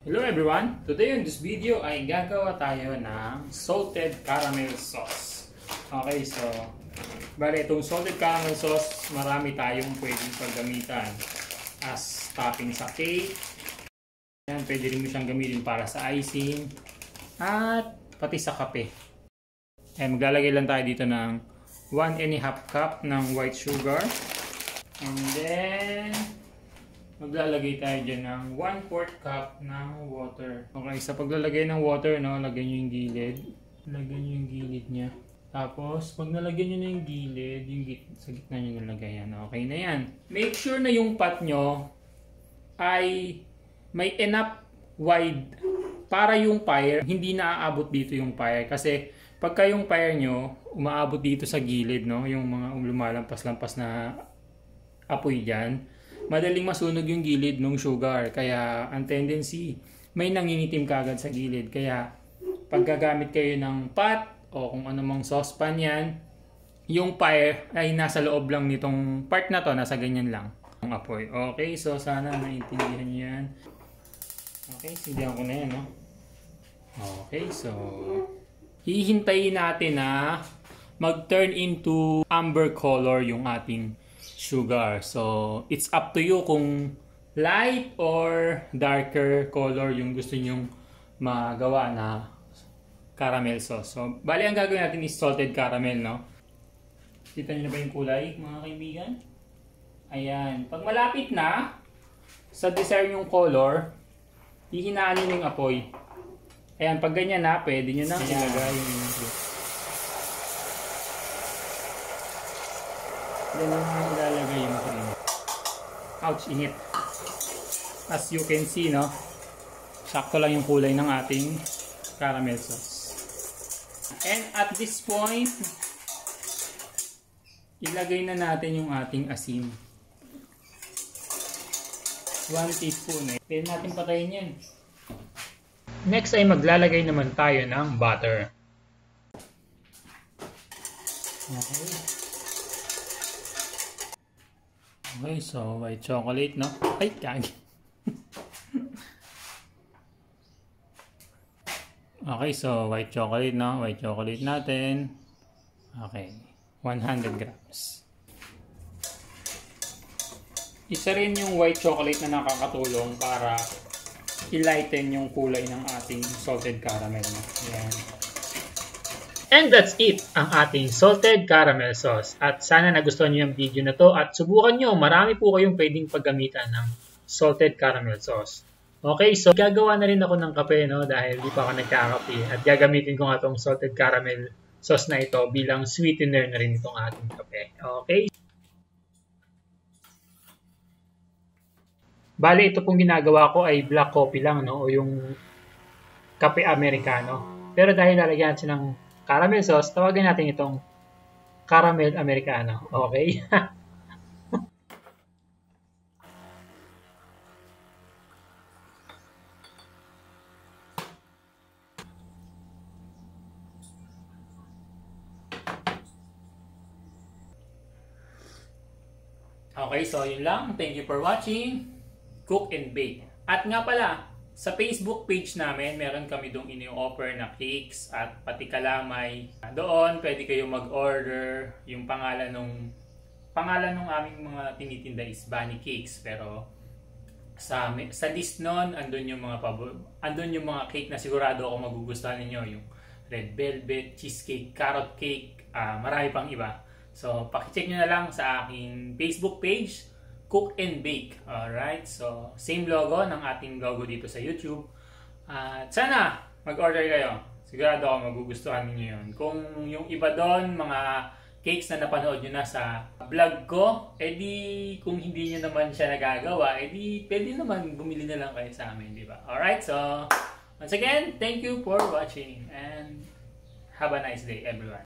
Hello everyone! Today in this video ay gagawa tayo ng salted caramel sauce. Okay, so bale itong salted caramel sauce, marami tayong pwedeng paggamitan as topping sa cake. Yan, pwede rin mo siyang gamitin para sa icing at pati sa kape. Maglalagay lang tayo dito ng 1½ cup ng white sugar. And then maglalagay tayo dyan ng 1/4 cup ng water. Okay, sa paglalagay ng water, no, lagyan nyo yung gilid. Lagyan nyo yung gilid niya. Tapos, pag nalagyan nyo na yung gilid, sa gitna nyo nalagay yan. Okay na yan. Make sure na yung pot nyo ay may enough wide para yung fire, hindi na aabot dito yung fire. Kasi, pagka yung fire nyo, umaabot dito sa gilid, no, yung mga lumalampas-lampas na apoy dyan, madaling masunog yung gilid ng sugar. Kaya ang tendency, may nangingitim kagad sa gilid. Kaya pag gagamit kayo ng pot o kung anumang saucepan yan, yung fire ay nasa loob lang nitong part na to, nasa ganyan lang ang apoy. Okay, so sana naintindihan nyo yan. Okay, sindihan ko na yan, no? Okay, so hihintayin natin na mag-turn into amber color yung ating sugar. So, it's up to you kung light or darker color yung gusto nyong magawa na caramel sauce. So, bali ang gagawin natin is salted caramel, no? Kita nyo na ba yung kulay, mga kaibigan? Ayan. Pag malapit na sa desired yung color, hihinaan nyo yung apoy. Ayan, pag ganyan na, pwede nyo na ilagay yung then ilalagay yung cream. Ouch, init. As you can see, no, sakto lang yung kulay ng ating caramel sauce. And at this point, ilagay na natin yung ating asin. 1 teaspoon. Pwede natin patayin yan. Next ay maglalagay naman tayo ng butter. Okay. Okay, so white chocolate, no? Ay, kagi. Okay, so white chocolate, no? White chocolate natin. Okay, 100 grams. Isa rin yung white chocolate na nakakatulong para i-lighten yung kulay ng ating salted caramel, no? Ayan. And that's it, ang ating salted caramel sauce. At sana nagustuhan nyo yung video na to at subukan nyo, marami po kayong pwedeng paggamitan ng salted caramel sauce. Okay, so gagawa na rin ako ng kape, no, dahil di pa ako nagkakape. At gagamitin ko nga itong salted caramel sauce na ito bilang sweetener na rin itong ating kape. Okay? Bale, ito pong ginagawa ko ay black coffee lang, no, o yung kape americano. Pero dahil lalagyan natin ng caramel sauce, tawagin natin itong caramel americano. Okay? Okay, so yun lang. Thank you for watching Cook and Bake. At nga pala, sa Facebook page namin, meron kami doong ini-offer na cakes at pati kalamay. Doon, pwede kayong mag-order. Yung pangalan ng aming mga tinitinda is Bunny Cakes. Pero sa list nun, andun yung mga cake na sigurado ako magugustuhan ninyo. Yung red velvet, cheesecake, carrot cake, marami pang iba. So, pakicheck nyo na lang sa aking Facebook page, Cook and Bake. Alright, so same logo ng ating logo dito sa YouTube. At sana mag-order kayo. Sigurado ako magugustuhan niyo yun. Kung yung iba doon, mga cakes na napanood nyo na sa vlog ko, edi kung hindi nyo naman siya nagagawa, edi pwede naman bumili na lang kayo sa amin, di ba? Alright, so once again, thank you for watching and have a nice day everyone.